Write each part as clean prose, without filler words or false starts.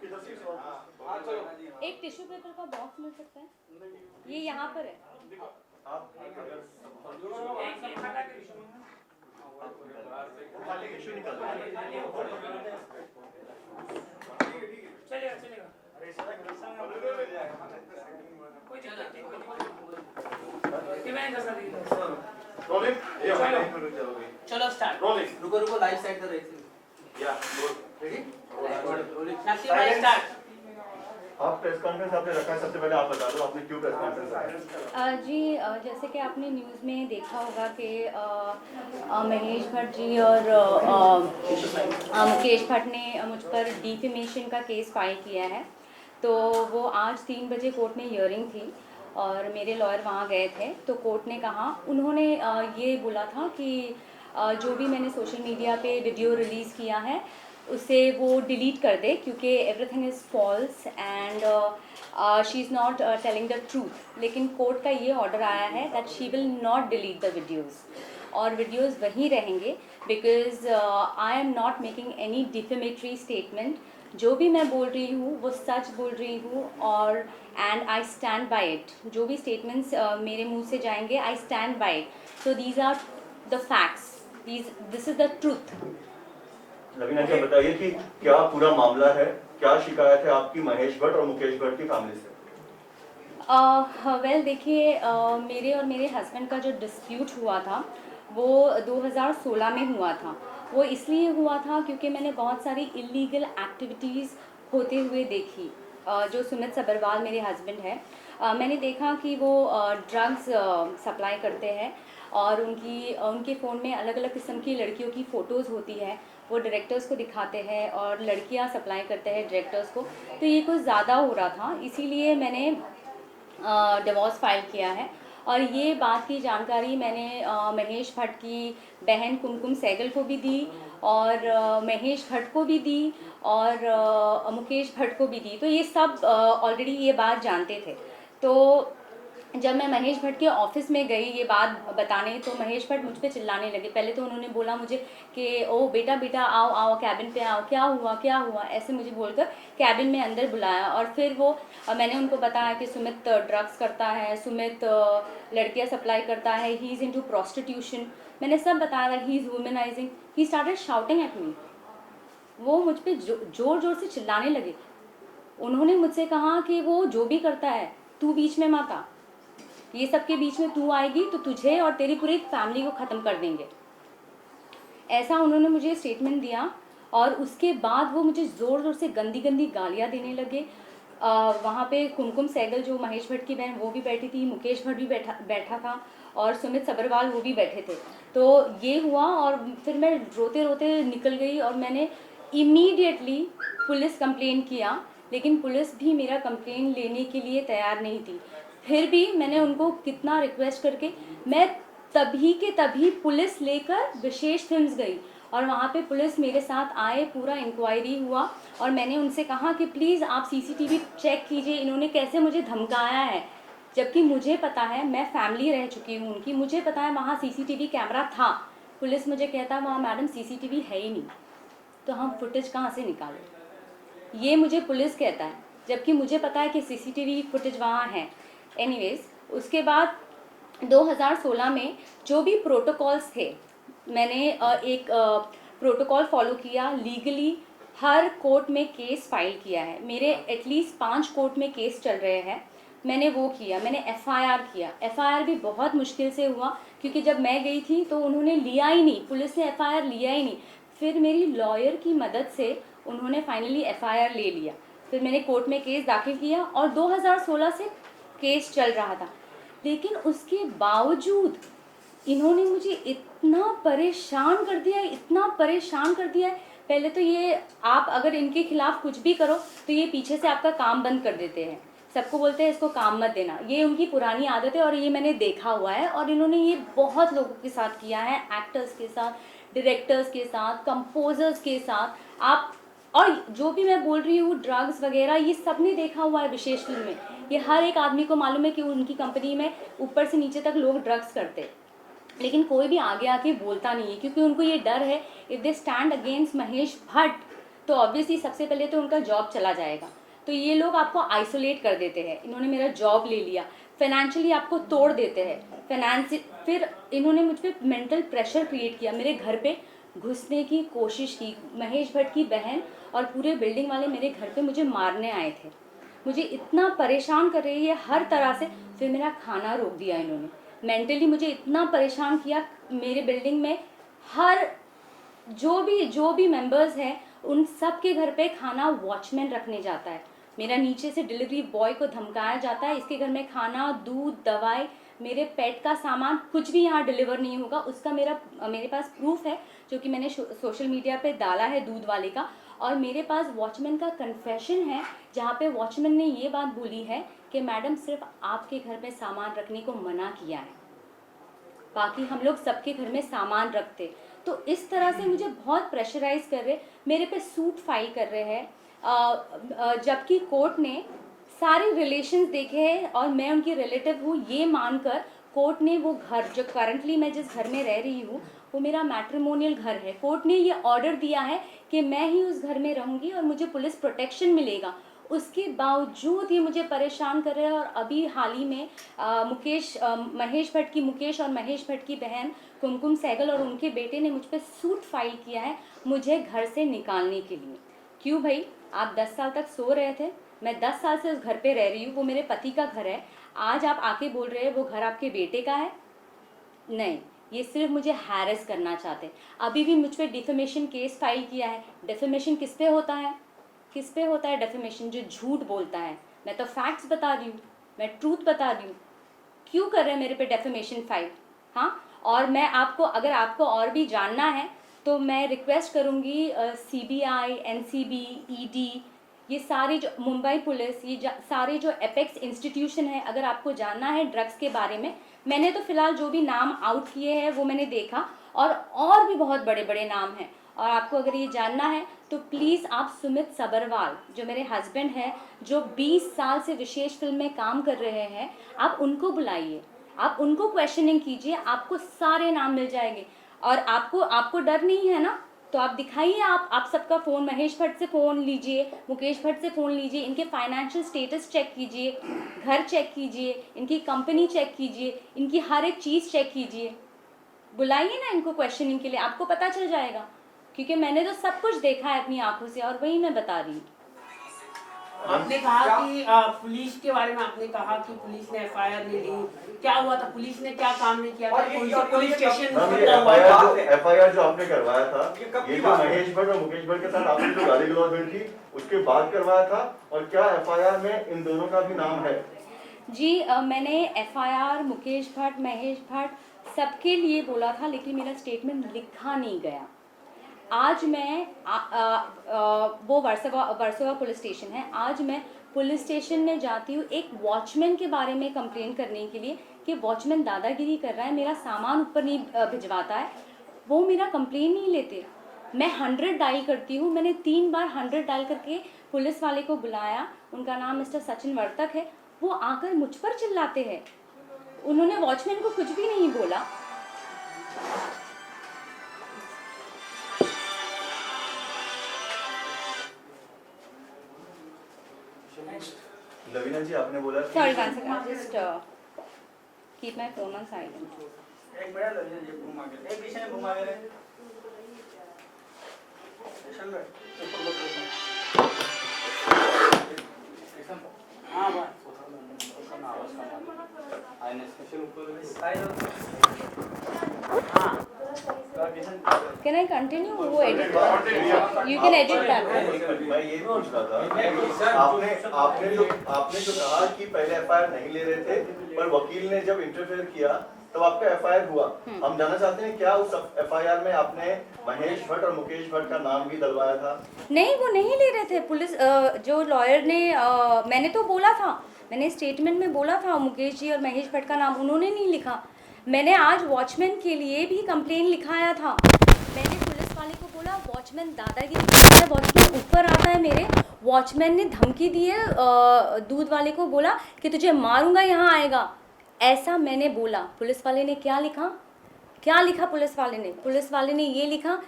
एक tissue paper का box मिल सकता है? ये यहाँ पर है। आप खाली टिश्यू निकाल चलेगा चलेगा कोई दिक्कत नहीं रोलिंग चलो स्टार्ट रोलिंग रुको रुको लाइव साइड कर रहे थे या रेडी नक्की भाई स्टार्ट आप प्रेस कॉन्फ्रेंस आपने रखा है, सबसे पहले आप बता दो आपने क्यों प्रेस कॉन्फ्रेंस रखा है। जी जैसे कि आपने न्यूज़ में देखा होगा कि महेश भट्ट जी और मुकेश भट्ट ने मुझ पर डिफेमेशन का केस फाइल किया है। तो वो आज 3 बजे कोर्ट में हियरिंग थी और मेरे लॉयर वहाँ गए थे। तो कोर्ट ने कहा, उन्होंने ये बोला था कि जो भी मैंने सोशल मीडिया पे वीडियो रिलीज़ किया है उसे वो डिलीट कर दे, क्योंकि everything is false and she is not telling the truth. लेकिन कोर्ट का ये ऑर्डर आया है that she will not delete the videos, और वीडियोज़ वहीं रहेंगे, because I am not making any defamatory statement. जो भी मैं बोल रही हूँ वो सच बोल रही हूँ, और and I stand by it. जो भी स्टेटमेंट्स मेरे मुंह से जाएंगे, I stand by it. So these are the facts, this is the truth. Lavina ji बताइए कि क्या पूरा मामला है, क्या शिकायत है आपकी महेश भट्ट और मुकेश भट्ट की फैमिली से। वेल देखिए, मेरे और मेरे हस्बैंड का जो डिस्प्यूट हुआ था वो 2016 में हुआ था। वो इसलिए हुआ था क्योंकि मैंने बहुत सारी इलीगल एक्टिविटीज़ होते हुए देखी। जो सुमित सब्रवाल मेरे हस्बैंड है, मैंने देखा कि वो ड्रग्स सप्लाई करते हैं, और उनके फ़ोन में अलग अलग किस्म की लड़कियों की फ़ोटोज़ होती है। वो डायरेक्टर्स को दिखाते हैं और लड़कियां सप्लाई करते हैं डायरेक्टर्स को। तो ये कुछ ज़्यादा हो रहा था, इसीलिए मैंने डिवोर्स फाइल किया है। और ये बात की जानकारी मैंने महेश भट्ट की बहन कुमकुम सहगल को भी दी, और महेश भट्ट को भी दी, और मुकेश भट्ट को भी दी। तो ये सब ऑलरेडी ये बात जानते थे। तो जब मैं महेश भट्ट के ऑफिस में गई ये बात बताने, तो महेश भट्ट मुझ पे चिल्लाने लगे। पहले तो उन्होंने बोला मुझे कि ओ बेटा बेटा आओ आओ कैबिन पे आओ, क्या हुआ, ऐसे मुझे बोलकर कैबिन में अंदर बुलाया। और फिर वो मैंने उनको बताया कि सुमित ड्रग्स करता है, सुमित लड़कियां सप्लाई करता है, ही इज़ इनटू प्रोस्टिट्यूशन। मैंने सब बताया that he is womanising. He started shouting at me. वो मुझ पर जोर जोर से चिल्लाने लगे। उन्होंने मुझसे कहा कि वो जो भी करता है तू बीच में मत आ, ये सब के बीच में तू आएगी तो तुझे और तेरी पूरी फैमिली को ख़त्म कर देंगे। ऐसा उन्होंने मुझे स्टेटमेंट दिया। और उसके बाद वो मुझे ज़ोर ज़ोर से गंदी गंदी गालियाँ देने लगे। वहाँ पे कुमकुम सहगल जो महेश भट्ट की बहन वो भी बैठी थी, मुकेश भट्ट भी बैठा था, और सुमित सब्रवाल वो भी बैठे थे। तो ये हुआ, और फिर मैं रोते रोते निकल गई और मैंने इमीडिएटली पुलिस कंप्लेन किया। लेकिन पुलिस भी मेरा कंप्लेन लेने के लिए तैयार नहीं थी। फिर भी मैंने उनको कितना रिक्वेस्ट करके मैं तभी के तभी पुलिस लेकर विशेष फिल्म्स गई, और वहाँ पे पुलिस मेरे साथ आए, पूरा इंक्वायरी हुआ। और मैंने उनसे कहा कि प्लीज़ आप सीसीटीवी चेक कीजिए, इन्होंने कैसे मुझे धमकाया है। जबकि मुझे पता है, मैं फैमिली रह चुकी हूँ उनकी, मुझे पता है वहाँ सीसीटीवी कैमरा था। पुलिस मुझे कहता वहाँ मैडम सीसीटीवी है ही नहीं, तो हम फुटेज कहाँ से निकालें। ये मुझे पुलिस कहता है, जबकि मुझे पता है कि सीसीटीवी फुटेज वहाँ है। एनीवेज, उसके बाद 2016 में जो भी प्रोटोकॉल्स थे, मैंने एक प्रोटोकॉल फॉलो किया। लीगली हर कोर्ट में केस फाइल किया है। मेरे एटलीस्ट 5 कोर्ट में केस चल रहे हैं। मैंने वो किया, मैंने एफआईआर किया। एफआईआर भी बहुत मुश्किल से हुआ, क्योंकि जब मैं गई थी तो उन्होंने लिया ही नहीं, पुलिस ने एफआईआर लिया ही नहीं। फिर मेरी लॉयर की मदद से उन्होंने फाइनली एफआईआर ले लिया। फिर मैंने कोर्ट में केस दाखिल किया, और 2016 से केस चल रहा था। लेकिन उसके बावजूद इन्होंने मुझे इतना परेशान कर दिया, इतना परेशान कर दिया है। पहले तो ये, आप अगर इनके खिलाफ कुछ भी करो तो ये पीछे से आपका काम बंद कर देते हैं। सबको बोलते हैं इसको काम मत देना, ये उनकी पुरानी आदत है, और ये मैंने देखा हुआ है। और इन्होंने ये बहुत लोगों के साथ किया है, एक्टर्स के साथ, डायरेक्टर्स के साथ, कंपोजर्स के साथ। आप, और जो भी मैं बोल रही हूँ ड्रग्स वगैरह, ये सब ने देखा हुआ है विशेष फिल्म में। ये हर एक आदमी को मालूम है कि उनकी कंपनी में ऊपर से नीचे तक लोग ड्रग्स करते हैं। लेकिन कोई भी आगे आके बोलता नहीं है, क्योंकि उनको ये डर है, if they stand against Mahesh Bhatt तो ऑब्वियसली सबसे पहले तो उनका जॉब चला जाएगा। तो ये लोग आपको आइसोलेट कर देते हैं, इन्होंने मेरा जॉब ले लिया, फाइनेंशियली आपको तोड़ देते हैं, फिर इन्होंने मुझ पर मेंटल प्रेशर क्रिएट किया, मेरे घर पे घुसने की कोशिश की। महेश भट्ट की बहन और पूरे बिल्डिंग वाले मेरे घर पे मुझे मारने आए थे, मुझे इतना परेशान कर रही है हर तरह से। फिर मेरा खाना रोक दिया इन्होंने, मेंटली मुझे इतना परेशान किया। मेरे बिल्डिंग में हर जो भी मेंबर्स हैं उन सब के घर पे खाना वॉचमैन रखने जाता है। मेरा नीचे से डिलीवरी बॉय को धमकाया जाता है, इसके घर में खाना, दूध, दवाई, मेरे पेट का सामान कुछ भी यहाँ डिलीवर नहीं होगा। उसका मेरे पास प्रूफ है जो कि मैंने सोशल मीडिया पे डाला है दूध वाले का। और मेरे पास वॉचमैन का कन्फेशन है जहाँ पे वॉचमैन ने ये बात बोली है कि मैडम सिर्फ आपके घर में सामान रखने को मना किया है, बाकी हम लोग सबके घर में सामान रखते। तो इस तरह से मुझे बहुत प्रेशराइज कर रहे, मेरे पे सूट फाइल कर रहे हैं, जबकि कोर्ट ने सारे रिलेशंस देखे हैं और मैं उनकी रिलेटिव हूँ ये मानकर कोर्ट ने वो घर जो करंटली मैं जिस घर में रह रही हूँ वो मेरा मैट्रिमोनियल घर है, कोर्ट ने ये ऑर्डर दिया है कि मैं ही उस घर में रहूँगी और मुझे पुलिस प्रोटेक्शन मिलेगा। उसके बावजूद ये मुझे परेशान कर रहे हैं। और अभी हाल ही में महेश भट्ट की मुकेश और महेश भट्ट की बहन कुमकुम सहगल और उनके बेटे ने मुझ पर सूट फाइल किया है मुझे घर से निकालने के लिए। क्यों भाई, आप 10 साल तक सो रहे थे, मैं 10 साल से उस घर पे रह रही हूँ, वो मेरे पति का घर है, आज आप आके बोल रहे हैं वो घर आपके बेटे का है? नहीं, ये सिर्फ मुझे हैरेस करना चाहते हैं। अभी भी मुझ पर डिफेमेशन केस फाइल किया है। डिफेमेशन किस पे होता है, किस पे होता है डिफेमेशन? जो झूठ बोलता है। मैं तो फैक्ट्स बता रही हूँ, मैं ट्रूथ बता रही हूँ। क्यों कर रहे हैं मेरे पे डिफेमेशन फाइल? हाँ, और मैं आपको, अगर आपको और भी जानना है तो मैं रिक्वेस्ट करूँगी CBI, NCB, ED, ये सारी जो मुंबई पुलिस, ये सारे जो एपेक्स इंस्टीट्यूशन है, अगर आपको जानना है ड्रग्स के बारे में, मैंने तो फ़िलहाल जो भी नाम आउट किए हैं वो मैंने देखा, और भी बहुत बड़े बड़े नाम हैं। और आपको अगर ये जानना है तो प्लीज़ आप सुमित सबरवाल जो मेरे हस्बैंड हैं, जो 20 साल से विशेष फिल्म में काम कर रहे हैं, आप उनको बुलाइए, आप उनको क्वेश्चनिंग कीजिए, आपको सारे नाम मिल जाएंगे। और आपको डर नहीं है ना, तो आप दिखाइए, आप सबका फ़ोन, महेश भट्ट से फ़ोन लीजिए, मुकेश भट्ट से फ़ोन लीजिए, इनके फाइनेंशियल स्टेटस चेक कीजिए, घर चेक कीजिए, इनकी कंपनी चेक कीजिए, इनकी हर एक चीज़ चेक कीजिए। बुलाइए ना इनको क्वेश्चनिंग के लिए, आपको पता चल जाएगा, क्योंकि मैंने तो सब कुछ देखा है अपनी आंखों से और वही मैं बता रही हूँ। आपने कहा कि पुलिस के बारे में आपने कहा कि पुलिस ने FIR नहीं ली, क्या हुआ था? पुलिस ने क्या काम नहीं किया था? कौन से पुलिस स्टेशन FIR जो आपने करवाया था, ये जो महेश भट्ट और मुकेश भट्ट के साथ आपने जो गाली गलौज हुई थी उसके बाद करवाया था, और क्या FIR में इन दोनों का भी नाम है? जी, मैंने FIR मुकेश भट्ट, महेश भट्ट सबके लिए बोला था, लेकिन मेरा स्टेटमेंट लिखा नहीं गया। आज मैं वो वर्सोवा पुलिस स्टेशन है, आज मैं पुलिस स्टेशन में जाती हूँ एक वॉचमैन के बारे में कंप्लेन करने के लिए कि वॉचमैन दादागिरी कर रहा है, मेरा सामान ऊपर नहीं भिजवाता है, वो मेरा कंप्लेन नहीं लेते। मैं 100 डायल करती हूँ, मैंने 3 बार 100 डायल करके पुलिस वाले को बुलाया, उनका नाम मिस्टर सचिन वर्तक है, वो आकर मुझ पर चिल्लाते हैं, उन्होंने वॉचमैन को कुछ भी नहीं बोला। लवीना जी, आपने बोला Sorry, one second. Just keep my phone on silent. एक मिनट लग जाए, घुमा के एक पीछे घुमा के रे स्टेशन में ऊपर ऊपर हां बस उसका नाम आवाज का आईने स्टेशन ऊपर साइड हां Can I continue? वो edit you can edit that. मैं ये पूछ रहा था, आपने जो कहा कि पहले FIR नहीं ले रहे थे, पर वकील ने जब इंटरफेयर किया तब आपका FIR हुआ। हम जानना चाहते हैं क्या उस FIR में आपने महेश भट्ट और मुकेश भट्ट का नाम भी डलवाया था? नहीं, वो नहीं ले रहे थे। पुलिस जो लॉयर ने मैंने तो बोला था, मैंने स्टेटमेंट में बोला था मुकेश जी और महेश भट्ट का नाम उन्होंने नहीं लिखा। मैंने आज वॉचमैन के लिए भी कंप्लेन लिखाया था, मैंने पुलिस वाले को बोला वॉचमैन दादागिरी करता है, वॉचमैन ऊपर आता है मेरे, वॉचमैन ने धमकी दी है, दूध वाले को बोला कि तुझे मारूंगा, यहाँ आएगा, ऐसा मैंने बोला। पुलिस वाले ने क्या लिखा पुलिस वाले ने ये लिखा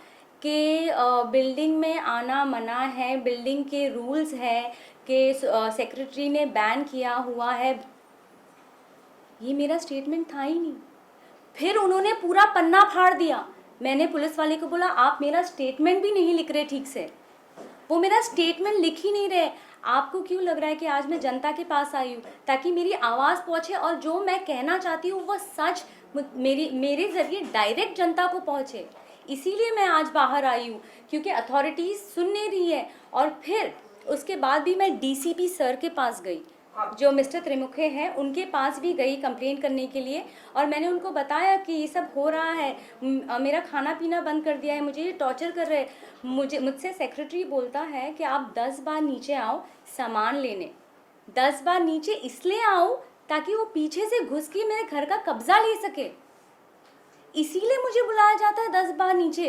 कि बिल्डिंग में आना मना है, बिल्डिंग के रूल्स है कि सेक्रेटरी ने बैन किया हुआ है। ये मेरा स्टेटमेंट था ही नहीं। फिर उन्होंने पूरा पन्ना फाड़ दिया। मैंने पुलिस वाले को बोला आप मेरा स्टेटमेंट भी नहीं लिख रहे ठीक से, वो मेरा स्टेटमेंट लिख ही नहीं रहे। आपको क्यों लग रहा है कि आज मैं जनता के पास आई हूँ ताकि मेरी आवाज़ पहुँचे और जो मैं कहना चाहती हूँ वो सच मेरे ज़रिए डायरेक्ट जनता को पहुँचे। इसीलिए मैं आज बाहर आई हूँ क्योंकि अथॉरिटीज़ सुन नहीं रही है। और फिर उसके बाद भी मैं डीसीपी सर के पास गई, जो मिस्टर त्रिमुखे हैं उनके पास भी गई कंप्लेंट करने के लिए। और मैंने उनको बताया कि ये सब हो रहा है, मेरा खाना पीना बंद कर दिया है, मुझे ये टॉर्चर कर रहे हैं। मुझसे सेक्रेटरी बोलता है कि आप 10 बार नीचे आओ सामान लेने। 10 बार नीचे इसलिए आओ ताकि वो पीछे से घुस के मेरे घर का कब्जा ले सके, इसीलिए मुझे बुलाया जाता है 10 बार नीचे।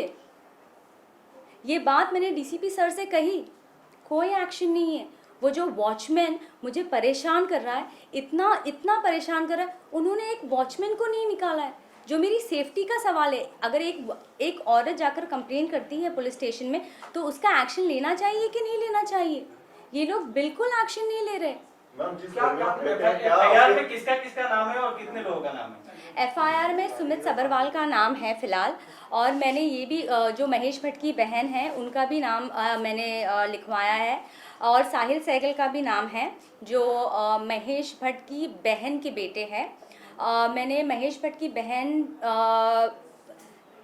ये बात मैंने डीसीपी सर से कही, कोई एक्शन नहीं है। वो जो वॉचमैन मुझे परेशान कर रहा है, इतना परेशान कर रहा है, उन्होंने एक वॉचमैन को नहीं निकाला है। जो मेरी सेफ्टी का सवाल है, अगर एक औरत जाकर कंप्लेन करती है पुलिस स्टेशन में तो उसका एक्शन लेना चाहिए कि नहीं लेना चाहिए? ये लोग बिल्कुल एक्शन नहीं ले रहे। मैम जिस एफआईआर में किसका किसका नाम है और कितने लोगों का नाम है? एफआईआर में सुमित सबरवाल का नाम है फ़िलहाल, और मैंने ये भी जो महेश भट्ट की बहन है उनका भी नाम मैंने लिखवाया है, और साहिल सहगल का भी नाम है जो महेश भट्ट की बहन के बेटे हैं। मैंने महेश भट्ट की बहन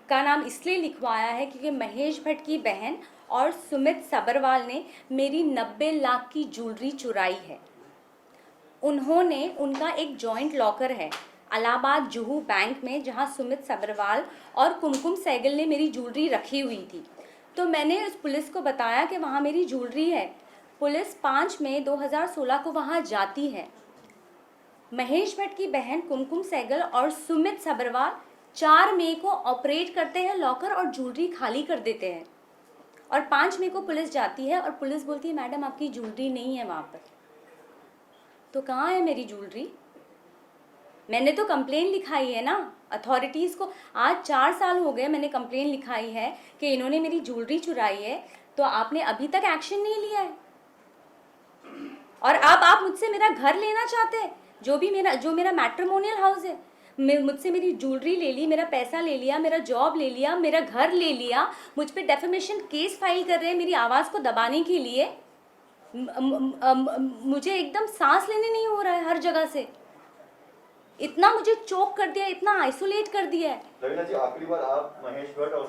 का नाम इसलिए लिखवाया है क्योंकि महेश भट्ट की बहन और सुमित सबरवाल ने मेरी 90 लाख की ज्वेलरी चुराई है। उन्होंने, उनका एक जॉइंट लॉकर है इलाहाबाद जुहू बैंक में, जहां सुमित सबरवाल और कुमकुम सहगल ने मेरी ज्वेलरी रखी हुई थी। तो मैंने उस पुलिस को बताया कि वहाँ मेरी ज्वेलरी है। पुलिस 5 मई 2016 को वहाँ जाती है। महेश भट्ट की बहन कुमकुम सहगल और सुमित सबरवाल 4 मई को ऑपरेट करते हैं लॉकर और ज्वेलरी खाली कर देते हैं। और 5 मई को पुलिस जाती है और पुलिस बोलती है मैडम आपकी ज्वेलरी नहीं है वहाँ पर। तो कहाँ है मेरी ज्वेलरी? मैंने तो कंप्लेन लिखाई है ना अथॉरिटीज़ को। आज 4 साल हो गए मैंने कंप्लेन लिखाई है कि इन्होंने मेरी ज्वेलरी चुराई है, तो आपने अभी तक एक्शन नहीं लिया है। और अब आप मुझसे मेरा घर लेना चाहते हैं, जो मेरा मैट्रिमोनियल हाउस है। मुझसे मेरी ज्वेलरी ले ली, मेरा पैसा ले लिया, मेरा जॉब ले लिया, मेरा घर ले लिया, मुझ पे डेफेमेशन केस फाइल कर रहे हैं मेरी आवाज़ को दबाने के लिए। मुझे एकदम सांस लेने नहीं हो रहा है हर जगह से। इतना मुझे चोक कर दिया, इतना आइसोलेट कर दिया है। रवीना जी, आखिरी बार आप महेश भट्ट और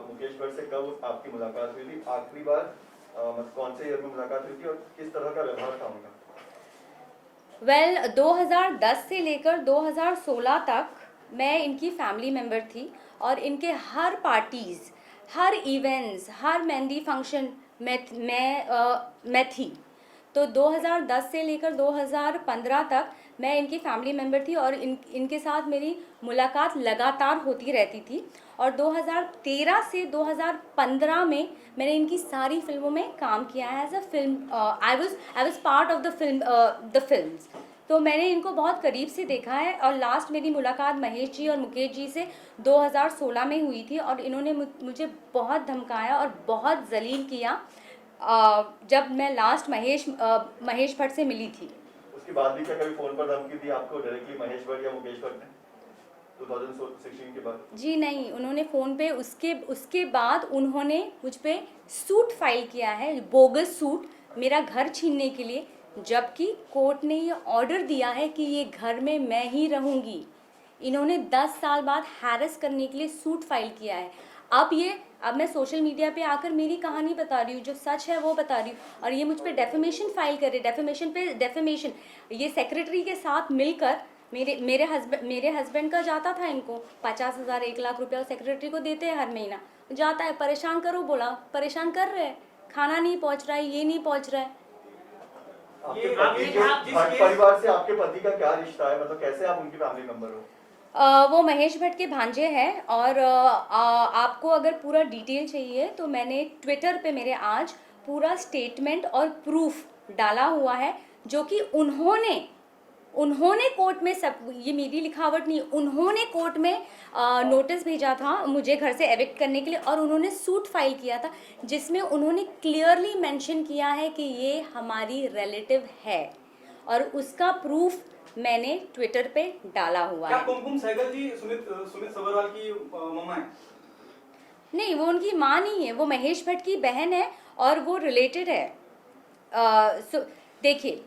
मुकेश भट्ट से कब आपकी मुलाकात हुई थी? आखिरी बार मतलब कौन से ईयर में मुलाकात हुई थी और किस तरह का व्यवहार था उनका? 2010 से लेकर 2016 तक मैं इनकी फैमिली मेम्बर थी और इनके हर पार्टीज़, हर इवेंट्स, हर मेहंदी फंक्शन मैं थी। तो 2010 से लेकर 2015 तक मैं इनकी फैमिली मेम्बर थी और इनके साथ मेरी मुलाकात लगातार होती रहती थी। और 2013 से 2015 में मैंने इनकी सारी फिल्मों में काम किया है as a film. I was part of the films. तो मैंने इनको बहुत करीब से देखा है। और लास्ट मेरी मुलाकात महेश जी और मुकेश जी से 2016 में हुई थी और इन्होंने मुझे बहुत धमकाया और बहुत जलील किया जब मैं लास्ट महेश भट्ट से मिली थी। उसके बाद भी क्या कभी फोन पर धमकी दी आपको डायरेक्टली महेश भट्ट या मुकेश भट्ट ने 2016 के बाद? जी नहीं, उन्होंने फ़ोन पे उसके बाद उन्होंने मुझ पे सूट फाइल किया है, बोगस सूट, मेरा घर छीनने के लिए, जबकि कोर्ट ने ये ऑर्डर दिया है कि ये घर में मैं ही रहूँगी। इन्होंने 10 साल बाद हैरेस करने के लिए सूट फाइल किया है। अब मैं सोशल मीडिया पे आकर मेरी कहानी बता रही हूँ, जो सच है वो बता रही हूँ, और ये मुझ पे डेफेमेशन फाइल करे, डेफेमेशन पे डेफेमेशन। ये सेक्रेटरी के साथ मिलकर मेरे हस्बैंड का जाता था इनको 50,000 1 लाख रुपया सेक्रेटरी को देते हैं हर महीना। जाता है, परेशान करो, बोला परेशान कर रहे हैं, खाना नहीं पहुँच रहा है, ये नहीं पहुँच रहा है। आपके पति के भट्ट परिवार से आपके पति का क्या रिश्ता है, मतलब कैसे आप उनकी फैमिली मेंबर हो? वो महेश भट्ट के भांजे हैं। और आपको अगर पूरा डिटेल चाहिए तो मैंने ट्विटर पे मेरे आज पूरा स्टेटमेंट और प्रूफ डाला हुआ है, जो कि उन्होंने उन्होंने कोर्ट में सब, ये मेरी लिखावट नहीं, उन्होंने कोर्ट में नोटिस भेजा था मुझे घर से एविक्ट करने के लिए, और उन्होंने सूट फाइल किया था जिसमें उन्होंने क्लियरली मेंशन किया है कि ये हमारी रिलेटिव है, और उसका प्रूफ मैंने ट्विटर पे डाला हुआ क्या है। कुमकुम सहगल जी सुमित सबरवाल की मम्मा है? नहीं, वो उनकी माँ नहीं है, वो महेश भट्ट की बहन है और वो रिलेटेड है। देखिए,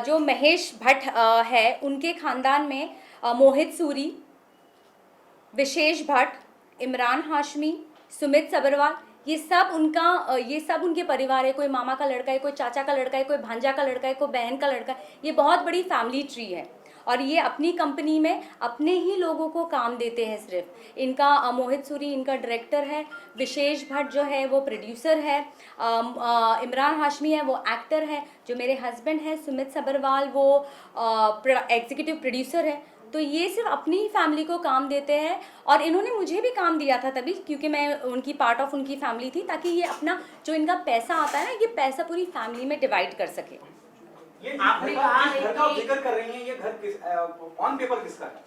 जो महेश भट्ट है उनके ख़ानदान में मोहित सूरी, विशेष भट्ट, इमरान हाशमी, सुमित सबरवाल, ये सब उनके परिवार है। कोई मामा का लड़का है, कोई चाचा का लड़का है, कोई भांजा का लड़का है, कोई बहन का लड़का है। ये बहुत बड़ी फैमिली ट्री है, और ये अपनी कंपनी में अपने ही लोगों को काम देते हैं सिर्फ। इनका मोहित सूरी इनका डायरेक्टर है, विशेष भट्ट जो है वो प्रोड्यूसर है, इमरान हाशमी है वो एक्टर है, जो मेरे हस्बैंड हैं सुमित सबरवाल वो एग्जीक्यूटिव प्रोड्यूसर है। तो ये सिर्फ अपनी ही फैमिली को काम देते हैं, और इन्होंने मुझे भी काम दिया था तभी, क्योंकि मैं उनकी पार्ट ऑफ उनकी फैमिली थी, ताकि ये अपना जो इनका पैसा आता है ना, ये पैसा पूरी फैमिली में डिवाइड कर सके। ये आपने कहा है घर का आप कि- जिक्र कर रही हैं, ये घर ऑन पेपर किसका है?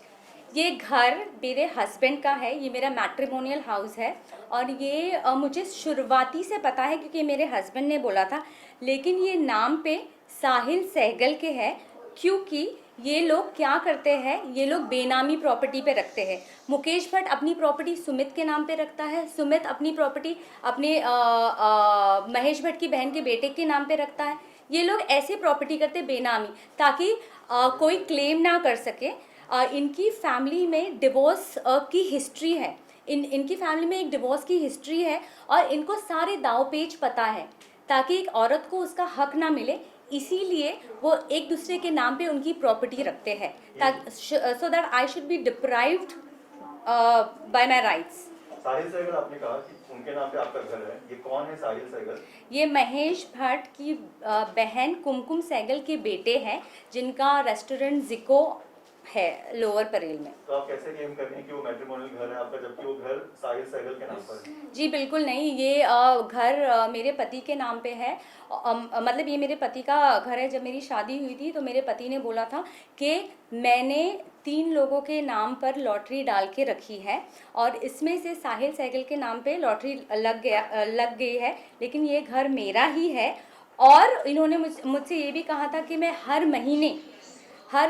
ये घर मेरे हस्बैंड का है, ये मेरा मैट्रिमोनियल हाउस है, और ये मुझे शुरुआती से पता है क्योंकि मेरे हस्बैंड ने बोला था, लेकिन ये नाम पे साहिल सहगल के है, क्योंकि ये लोग क्या करते हैं, ये लोग बेनामी प्रॉपर्टी पे रखते हैं। मुकेश भट्ट अपनी प्रॉपर्टी सुमित के नाम पे रखता है, सुमित अपनी प्रॉपर्टी अपने महेश भट्ट की बहन के बेटे के नाम पे रखता है। ये लोग ऐसे प्रॉपर्टी करते बेनामी, ताकि कोई क्लेम ना कर सके। इनकी फैमिली में डिवोर्स की हिस्ट्री है, इनकी फैमिली में एक डिवोर्स की हिस्ट्री है, और इनको सारे दाव पेच पता है, ताकि एक औरत को उसका हक ना मिले, इसीलिए वो एक दूसरे के नाम पे उनकी प्रॉपर्टी रखते हैं, so that I should be deprived by my rights. Sahil Sehgal आपने कहा कि उनके नाम पे आपका घर है, ये कौन है साहिल सहगल? ये महेश भट्ट की बहन कुमकुम सहगल के बेटे हैं, जिनका रेस्टोरेंट जिको है लोअर परेल में। तो आप कैसे क्लेम कर रही हैं कि वो मैट्रिमोनियल घर है आपका, जबकि वो घर साहिल सहगल के नाम पर है? जी बिल्कुल नहीं, ये घर मेरे पति के नाम पे है। मतलब ये मेरे पति का घर है। जब मेरी शादी हुई थी तो मेरे पति ने बोला था कि मैंने 3 लोगों के नाम पर लॉटरी डाल के रखी है, और इसमें से साहिल सहगल के नाम पे लॉटरी लग गई है, लेकिन ये घर मेरा ही है। और इन्होंने मुझसे ये भी कहा था कि मैं हर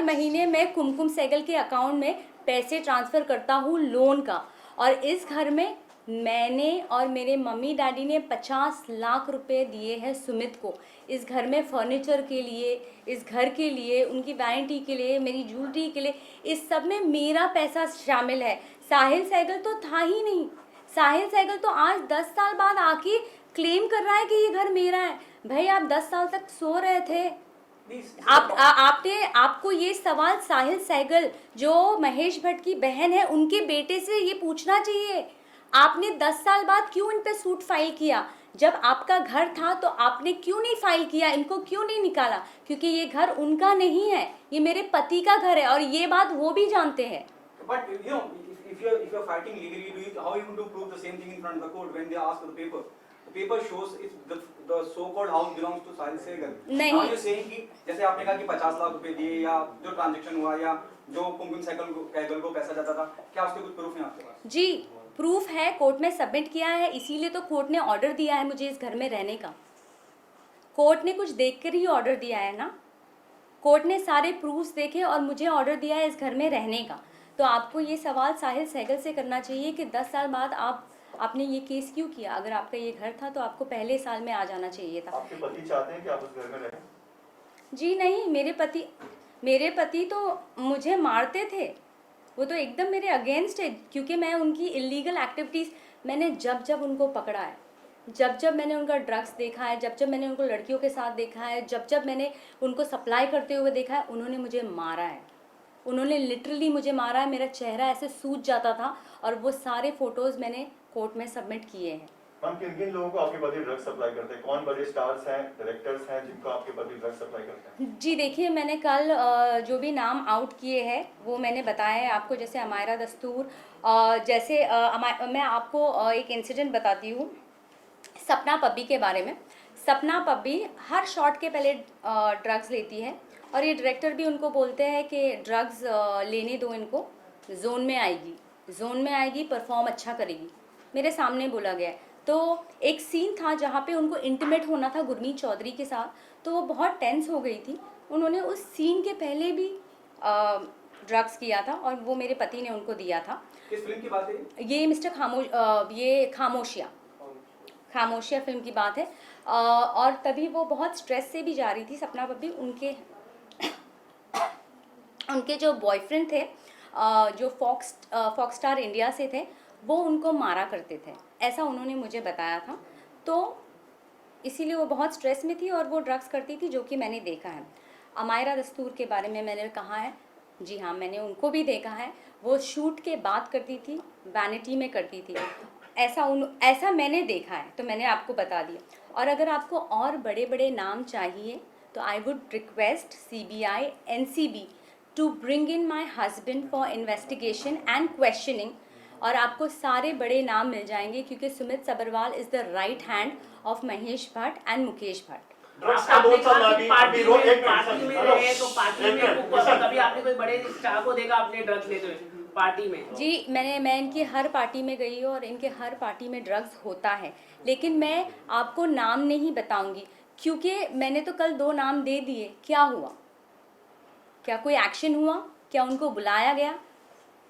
महीने मैं कुमकुम सहगल के अकाउंट में पैसे ट्रांसफ़र करता हूँ लोन का, और इस घर में मैंने और मेरे मम्मी डैडी ने 50 लाख रुपए दिए हैं सुमित को, इस घर में फर्नीचर के लिए, इस घर के लिए, उनकी वैनिटी के लिए, मेरी ज्वेलरी के लिए, इस सब में मेरा पैसा शामिल है। साहिल सहगल तो था ही नहीं। साहिल सहगल तो आज 10 साल बाद आके क्लेम कर रहा है कि ये घर मेरा है। भाई आप 10 साल तक सो रहे थे। आपको ये सवाल साहिल सहगल जो महेश भट्ट की बहन है उनके बेटे से ये पूछना चाहिए। आपने 10 साल बाद क्यों इन पे सूट फाइल किया? जब आपका घर था तो आपने क्यों नहीं फाइल किया, इनको क्यों नहीं निकाला? क्योंकि ये घर उनका नहीं है, ये मेरे पति का घर है, और ये बात वो भी जानते हैं। But you know, if you're fighting legally, how are you going to prove the same thing in front of the court when they ask for the paper? The paper shows it's the so-called house belongs to Sahil Sehgal. नहीं। Now you're saying कि जैसे आपने कहा कि 50 लाख रुपए दिए, या जो ट्रांजैक्शन हुआ, या जो कुमकुम सहगल को पैसा जाता था, क्या उसके कुछ प्रूफ है आपके पास? जी प्रूफ है, कोर्ट में सबमिट किया है, इसीलिए तो कोर्ट ने ऑर्डर दिया है मुझे इस घर में रहने का। कोर्ट ने कुछ देख कर ही ऑर्डर दिया है ना, कोर्ट ने सारे प्रूफ्स देखे और मुझे ऑर्डर दिया है इस घर में रहने का। तो आपको ये सवाल साहिल सहगल से करना चाहिए कि 10 साल बाद आपने ये केस क्यों किया? अगर आपका ये घर था तो आपको पहले साल में आ जाना चाहिए था। आपके पति चाहते हैं कि आप उस घर में रहें? जी नहीं, मेरे पति तो मुझे मारते थे, वो तो एकदम मेरे अगेंस्ट है, क्योंकि मैं उनकी इलीगल एक्टिविटीज़, मैंने जब उनको पकड़ा है, जब मैंने उनका ड्रग्स देखा है, जब मैंने उनको लड़कियों के साथ देखा है, जब मैंने उनको सप्लाई करते हुए देखा है, उन्होंने मुझे मारा है, उन्होंने लिटरली मुझे मारा है। मेरा चेहरा ऐसे सूज जाता था, और वो सारे फ़ोटोज़ मैंने कोर्ट में सबमिट किए हैं। मैम किन किन लोगों को आपके पति ड्रग्स सप्लाई करते हैं? कौन बड़े स्टार्स हैं, डायरेक्टर्स हैं जिनको आपके पति ड्रग्स सप्लाई करते हैं? जी देखिए, मैंने कल जो भी नाम आउट किए हैं वो मैंने बताया है आपको, जैसे अमायरा दस्तूर, जैसे मैं आपको एक इंसिडेंट बताती हूँ सपना पब्बी के बारे में। सपना पब्बी हर शॉट के पहले ड्रग्स लेती है और ये डायरेक्टर भी उनको बोलते हैं कि ड्रग्स लेने दो इनको, जोन में आएगी परफॉर्म अच्छा करेगी, मेरे सामने बोला गया है। तो एक सीन था जहाँ पे उनको इंटीमेट होना था गुरमीत चौधरी के साथ, तो वो बहुत टेंस हो गई थी। उन्होंने उस सीन के पहले भी ड्रग्स किया था और वो मेरे पति ने उनको दिया था। किस फिल्म की बात है? ये ये खामोशिया फिल्म की बात है। और तभी वो बहुत स्ट्रेस से भी जा रही थी सपना पब्बी। उनके जो बॉयफ्रेंड थे जो फॉक्स स्टार इंडिया से थे, वो उनको मारा करते थे, ऐसा उन्होंने मुझे बताया था। तो इसीलिए वो बहुत स्ट्रेस में थी और वो ड्रग्स करती थी, जो कि मैंने देखा है। अमायरा दस्तूर के बारे में मैंने कहा है, जी हाँ, मैंने उनको भी देखा है। वो शूट के बाद करती थी, वैनिटी में करती थी, ऐसा मैंने देखा है, तो मैंने आपको बता दिया। और अगर आपको और बड़े बड़े नाम चाहिए तो I would request CBI NCB to bring in my husband for investigation and questioning, और आपको सारे बड़े नाम मिल जाएंगे, क्योंकि Sumit Sabharwal is the right hand of Mahesh Bhatt and Mukesh Bhatt. Drugs का आपने दो कहा साल कि अभी पार्टी रोज में एक पार्टी में रहे तो पार्टी में कभी आपने कोई बड़े स्टार को देखा अपने ड्रग्स लेते हुए पार्टी में? जी, मैं इनकी हर पार्टी में गई हूँ और इनके हर पार्टी में ड्रग्स होता है, लेकिन मैं आपको नाम नहीं बताऊंगी, क्योंकि मैंने तो कल 2 नाम दे दिए। क्या हुआ? क्या कोई एक्शन हुआ? क्या उनको बुलाया गया?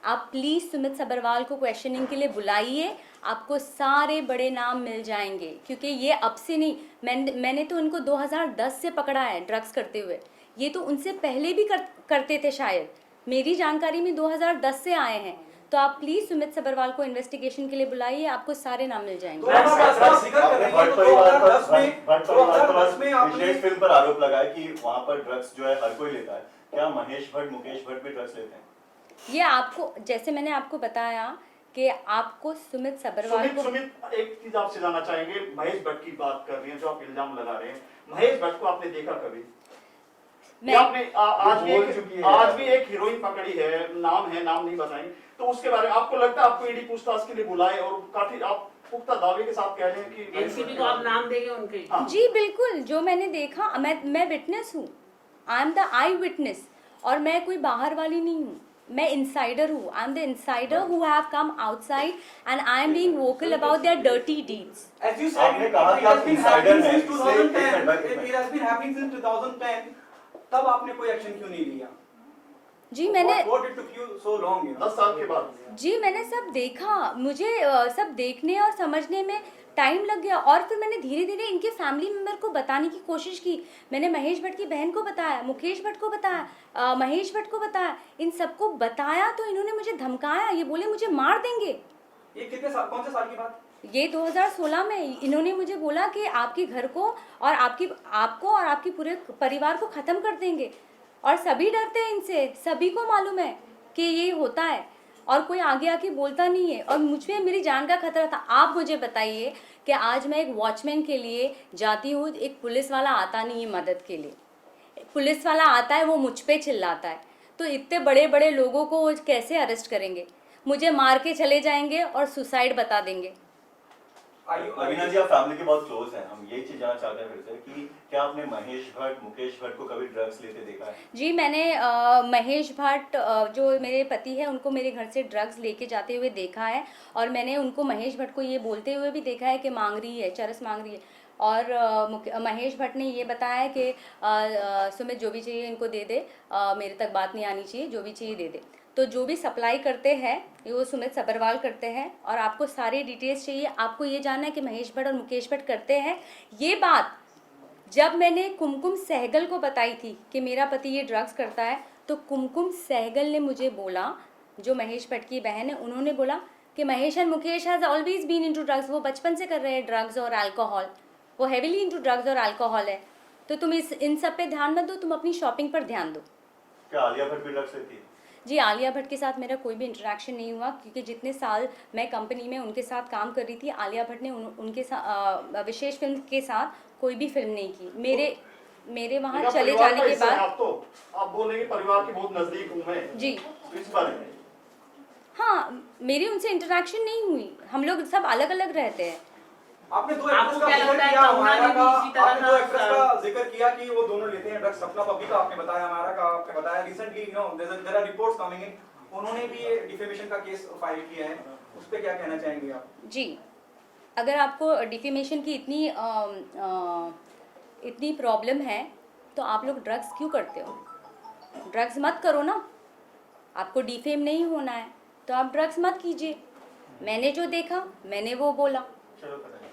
आप प्लीज़ सुमित सब्रवाल को क्वेश्चनिंग के लिए बुलाइए, आपको सारे बड़े नाम मिल जाएंगे, क्योंकि ये अब से नहीं, मैंने तो उनको 2010 से पकड़ा है ड्रग्स करते हुए। ये तो उनसे पहले भी करते थे शायद, मेरी जानकारी में 2010 से आए हैं। तो आप प्लीज़ सुमित सब्रवाल को इन्वेस्टिगेशन के लिए बुलाइए, आपको सारे नाम मिल जाएंगे। 2010 का जिक्र कर रही है, तो 2010 में आपने विशेष फिल्म पर आरोप लगाया कि वहाँ पर ड्रग्स जो है हर कोई लेता है। क्या महेश भट्ट, मुकेश भट्ट भी ड्रग्स लेते हैं? ये आपको, जैसे मैंने आपको बताया कि आपको सुमित सब्रवाल को, सुमित एक चीज आपसे जानना चाहेंगे, महेश भट्ट की बात कर रही हैं जो आप इल्जाम लगा रहे हैं, महेश भट्ट को आपने देखा कभी? आपने आज भी एक हीरोइन पकड़ी है, नाम नहीं बताएंगे, तो उसके बारे में आपको लगता है आपको ईडी पूछताछ के लिए बुलाए और काफी आप पुख्ता दावे के साथ कह रहे हैं कि एनसीबी को आप नाम देंगे उनके? हाँ। जी बिल्कुल, जो मैंने देखा, मैं विटनेस हूँ, I am the I witness, और मैं कोई बाहर वाली नहीं हूँ, मैं इंसाइडर हूँ। I am the insider who have come outside and I am being vocal about their dirty deeds. As you said, आपने कहा it कि has आप been insider happening हैं, since 2010. इसलिए- It has been happening since 2010. तब आपने कोई action क्यों नहीं लिया? जी मैंने What it took you so long? 10 साल के बाद जी मैंने सब देखा, मुझे सब देखने और समझने में टाइम लग गया, और फिर मैंने धीरे धीरे इनके फैमिली मेम्बर को बताने की कोशिश की। मैंने महेश भट्ट की बहन को बताया, मुकेश भट्ट को बताया, महेश भट्ट को बताया, इन सबको बताया, तो इन्होंने मुझे धमकाया, ये बोले मुझे मार देंगे। ये कितने साल, कौन से साल की बात? ये 2016 में इन्होंने मुझे बोला कि आपके घर को और आपको और आपके पूरे परिवार को ख़त्म कर देंगे, और सभी डरते हैं इनसे, सभी को मालूम है कि ये होता है, और कोई आगे आके बोलता नहीं है, और मुझ पे मेरी जान का खतरा था। आप मुझे बताइए कि आज मैं एक वॉचमैन के लिए जाती हूँ, एक पुलिस वाला आता नहीं है मदद के लिए, पुलिस वाला आता है वो मुझ पे चिल्लाता है, तो इतने बड़े बड़े लोगों को वो कैसे अरेस्ट करेंगे? मुझे मार के चले जाएंगे और सुसाइड बता देंगे। अविना जी, आप फैमिली के बहुत क्लोज हैं, हम ये चीज जानना चाहते हैं फिर से कि क्या आपने महेश भट्ट, मुकेश भट्ट को कभी ड्रग्स लेते देखा है? जी मैंने महेश भट्ट जो मेरे पति है उनको मेरे घर से ड्रग्स लेके जाते हुए देखा है, और मैंने उनको महेश भट्ट को ये बोलते हुए भी देखा है कि मांग रही है, चरस मांग रही है, और महेश भट्ट ने ये बताया कि सुमित जो भी चाहिए इनको दे दे, मेरे तक बात नहीं आनी चाहिए, जो भी चाहिए दे दे। तो जो भी सप्लाई करते हैं वो सुमित सब्रवाल करते हैं, और आपको सारी डिटेल्स चाहिए, आपको ये जानना है कि महेश भट्ट और मुकेश भट्ट करते हैं। ये बात जब मैंने कुमकुम सहगल को बताई थी कि मेरा पति ये ड्रग्स करता है, तो कुमकुम सहगल ने मुझे बोला, जो महेश भट्ट की बहन है, उन्होंने बोला कि Mahesh and Mukesh has always been into drugs, वो बचपन से कर रहे हैं ड्रग्स और अल्कोहल, वो हैविली इनटू ड्रग्स और अल्कोहल है, तो तुम इन सब पे ध्यान मत दो, तुम अपनी शॉपिंग पर ध्यान दो। क्या आलिया भट्ट भी ड्रग्स लेती है? जी आलिया भट्ट के साथ मेरा कोई भी इंटरेक्शन नहीं हुआ, क्योंकि जितने साल मैं कंपनी में उनके साथ काम कर रही थी, आलिया भट्ट ने उनके साथ विशेष फिल्म के साथ कोई भी फिल्म नहीं की। मेरे वहाँ चले जाने के बाद आप बोलेंगे परिवार के बहुत नजदीक हूँ मैं जी, इस बारे में हाँ, मेरी उनसे इंटरेक्शन नहीं हुई, हम लोग सब अलग अलग रहते हैं। आपने दो आपको एक्ट्रेस का क्या जिक्र लगता है किया, कंगना हमारा ने का, भी इसी तरह आपने दो का एक्ट्रेस का जिक्र किया कि वो दोनों लेते हैं ड्रग्स, सपना पब्बी का आपने बताया, हमारा का आपने बताया, recently you know there are reports coming in, उन्होंने भी ये डिफेमेशन का केस फाइल किया है, उस पे क्या कहना चाहेंगे आप? जी, अगर आपको डिफेमेशन की इतनी प्रॉब्लम है तो आप लोग ड्रग्स क्यों करते हो? ड्रग्स मत करो ना। आपको डिफेम नहीं होना है तो आप ड्रग्स मत कीजिए। मैंने जो देखा मैंने वो बोला।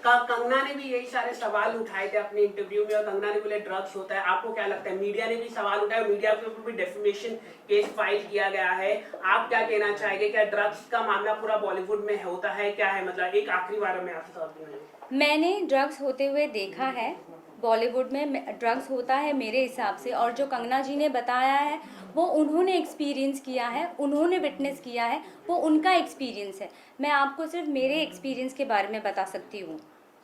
कंगना ने भी यही सारे सवाल उठाए थे अपने इंटरव्यू में, और कंगना ने बोले ड्रग्स होता है। आपको क्या लगता है? मीडिया ने भी सवाल उठाया, मीडिया के ऊपर भी डेफिमेशन केस फाइल किया गया है। आप क्या कहना चाहेंगे? क्या ड्रग्स का मामला पूरा बॉलीवुड में होता है? क्या है मतलब, एक आखिरी बार में आपसे सवाल पूछना है। मैंने ड्रग्स होते हुए देखा है, बॉलीवुड में ड्रग्स होता है मेरे हिसाब से। और जो कंगना जी ने बताया है वो उन्होंने एक्सपीरियंस किया है, उन्होंने विटनेस किया है, वो उनका एक्सपीरियंस है। मैं आपको सिर्फ मेरे एक्सपीरियंस के बारे में बता सकती हूँ।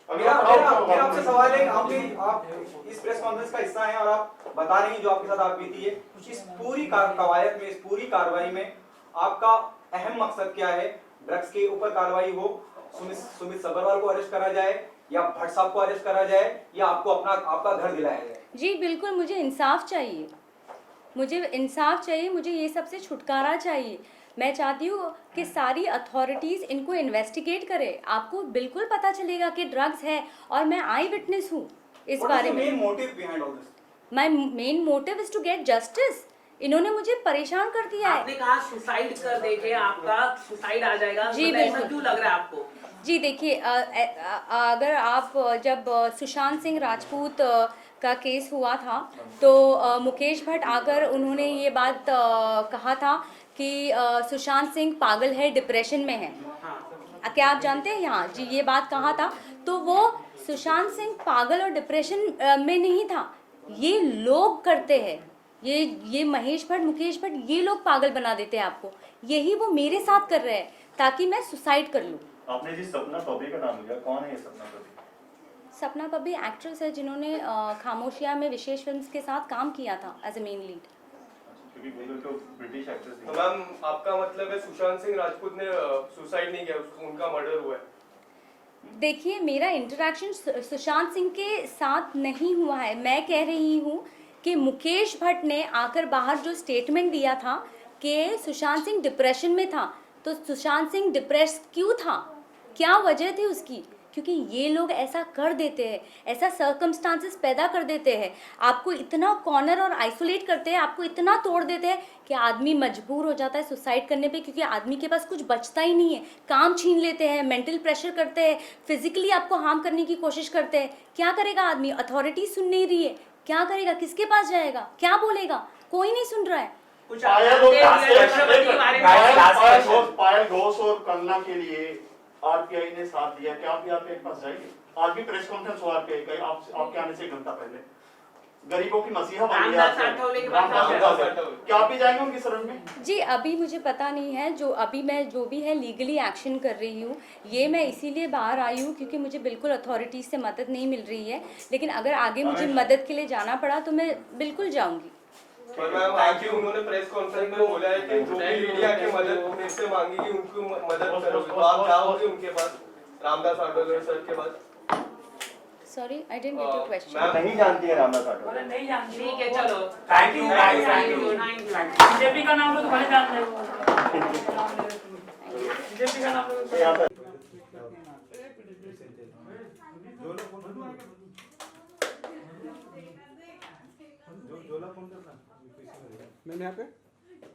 मेरा आपसे सवाल है, आप इस प्रेस कॉन्फ्रेंस का हिस्सा हैं और आप बता रही हैं जो आपके साथ आप बीती है। इस पूरी कवायद में, इस पूरी कार्रवाई में आपका अहम मकसद क्या है? ड्रग्स के ऊपर कार्रवाई हो, सुमित सब्बरवाल को अरेस्ट करा जाए या भट्ट साहब को अरेस्ट करा जाए, या आपको आपका घर दिलाया जाए? जी बिल्कुल, मुझे इंसाफ चाहिए, मुझे ये सब से छुटकारा चाहिए। मैं चाहती हूँ कि सारी अथॉरिटीज़ इनको इन्वेस्टिगेट करे। आपको बिल्कुल पता चलेगा कि ड्रग्स है, और मैं आई विटनेस हूँ इस बारे में। Main motive behind all this? My main motive is to get justice. इन्होंने मुझे परेशान कर दिया है। आपने कहा सुसाइड कर देंगे, आपका सुसाइड आ जाएगा, जी मतलब ऐसा बिल्कुल। क्यों लग रहा है आपको? जी देखिए, अगर आप जब सुशांत सिंह राजपूत का केस हुआ था तो मुकेश भट्ट आकर उन्होंने ये बात कहा था कि सुशांत सिंह पागल है, डिप्रेशन में है। क्या आप जानते हैं? यहाँ जी ये बात कहा था। तो वो सुशांत सिंह पागल और डिप्रेशन में नहीं था, ये लोग करते हैं, ये महेश भट्ट, मुकेश भट्ट, ये लोग पागल बना देते हैं आपको। यही वो मेरे साथ कर रहे हैं ताकि मैं सुसाइड कर लूँ। आपने जिस सपना पब्बी का नाम लिया, कौन है ये सपना पब्बी? सपना पब्बी एक्ट्रेस है जिन्होंने खामोशिया में विशेष फिल्म्स के साथ काम किया था एज ए मेन लीड। क्योंकि गूगल तो ब्रिटिश एक्ट्रेस तो मैम आपका मतलब है सुशांत सिंह राजपूत ने सुसाइड नहीं किया, उनका मर्डर हुआ है? देखिए, मेरा इंटरेक्शन सुशांत सिंह के साथ नहीं हुआ है। मैं कह रही हूँ कि मुकेश भट्ट ने आकर बाहर जो स्टेटमेंट दिया था कि सुशांत सिंह डिप्रेशन में था, तो सुशांत सिंह डिप्रेस क्यों था, क्या वजह थी उसकी? क्योंकि ये लोग ऐसा कर देते हैं, ऐसा सर्कमस्टांसेस पैदा कर देते हैं, आपको इतना कॉर्नर और आइसोलेट करते हैं, आपको इतना तोड़ देते हैं कि आदमी मजबूर हो जाता है सुसाइड करने पे, क्योंकि आदमी के पास कुछ बचता ही नहीं है। काम छीन लेते हैं, मेंटल प्रेशर करते हैं, फिजिकली आपको हार्म करने की कोशिश करते हैं। क्या करेगा आदमी? अथॉरिटी सुन नहीं रही है, क्या करेगा? किसके पास जाएगा? क्या बोलेगा? कोई नहीं सुन रहा है। कुछ पायल घोष और कंगना के लिए आरपीआई ने साथ दिया, क्या आप आरपीआई के पास जाएंगे? आज भी प्रेस कॉन्फ्रेंस हो आरपीआई का, आपके आने से एक घंटा पहले। गरीबों की मसीहा बन गया, क्या आप भी जाएंगे उनकी शरण में? जी अभी मुझे पता नहीं है, मैं जो भी है लीगली एक्शन कर रही हूँ। ये मैं इसीलिए बाहर आई हूँ क्योंकि मुझे बिल्कुल अथॉरिटीज से मदद नहीं मिल रही है, लेकिन अगर आगे मुझे मदद के लिए जाना पड़ा तो मैं बिल्कुल जाऊँगी। पर मैम आज ही उन्होंने प्रेस कॉन्फ्रेंस में बोला है कि जो भी मीडिया की मदद मेरे से मांगेगी उनको मदद करोगे, तो आप जाओगे उनके पास, रामदास आठवले सर के पास? Sorry, I didn't get your question. मैं नहीं जानती है रामदास आठवले। नहीं जानती। ठीक है, चलो, थैंक यू। बीजेपी का नाम लो तो भले जान रहे हो। बीजेपी का नाम लो तो यहाँ पर मैम यहाँ पे